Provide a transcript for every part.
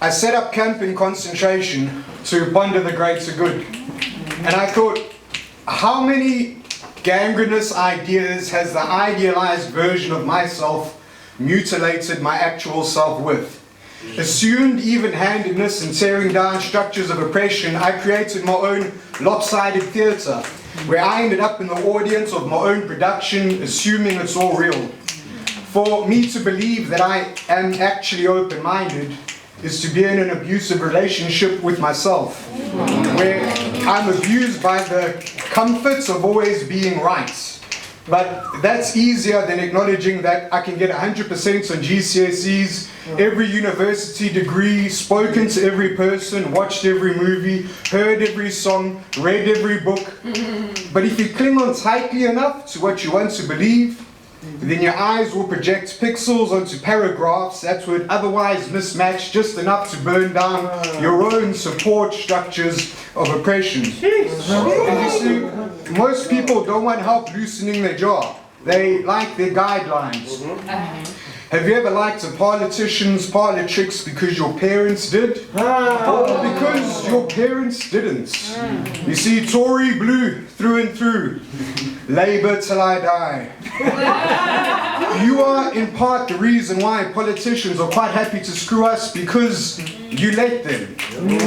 I set up camp in concentration to ponder the greater good. And I thought, how many gangrenous ideas has the idealized version of myself mutilated my actual self with? Assumed even-handedness and tearing down structures of oppression, I created my own lopsided theatre, where I ended up in the audience of my own production, assuming it's all real. For me to believe that I am actually open-minded is to be in an abusive relationship with myself, where I'm abused by the comforts of always being right. But that's easier than acknowledging that I can get 100% on GCSEs, every university degree, spoken to every person, watched every movie, heard every song, read every book. But if you cling on tightly enough to what you want to believe, then your eyes will project pixels onto paragraphs that would otherwise mismatch just enough to burn down your own support structures of oppression. And you see, most people don't want help loosening their jaw. They like their guidelines. Have you ever liked a politician's parlor tricks because your parents did? Or because your parents didn't? You see, Tory blue through and through. Labour till I die. You are in part the reason why politicians are quite happy to screw us, because you let them. You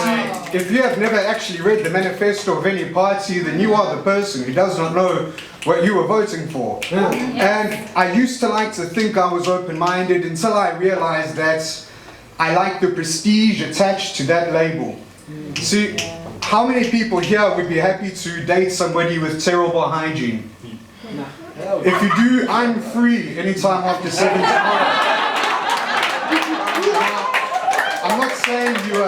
see, if you have never actually read the manifesto of any party, then you are the person who does not know what you were voting for. And I used to like to think I was open-minded until I realized that I like the prestige attached to that label. See, how many people here would be happy to date somebody with terrible hygiene? If you do, I'm free anytime after 7 tomorrow. I'm not saying you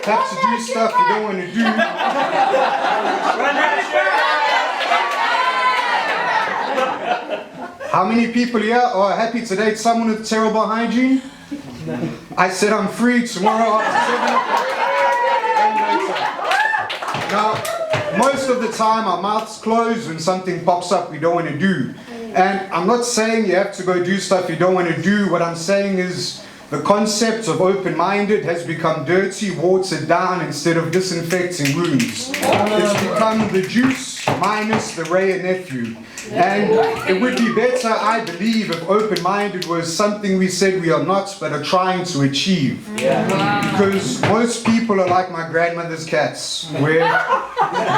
have to do stuff you don't want to do. How many people here are happy to date someone with terrible hygiene? I said I'm free tomorrow after 7 o'clock. Now, most of the time our mouths close when something pops up we don't want to do. And I'm not saying you have to go do stuff you don't want to do. What I'm saying is the concept of open-minded has become dirty, watered down instead of disinfecting wounds. It's become the juice minus the Ray and nephew. And it would be better, I believe, if open-minded was something we said we are not, but are trying to achieve. Because most people are like my grandmother's cats, where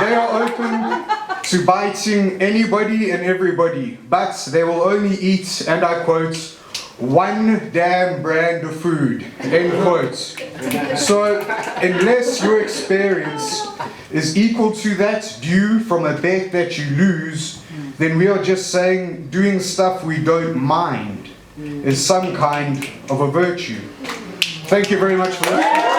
they are open to biting anybody and everybody, but they will only eat, and I quote, one damn brand of food, end quote. So, unless your experience is equal to that due from a bet that you lose, then we are just saying doing stuff we don't mind is some kind of a virtue. Thank you very much for listening.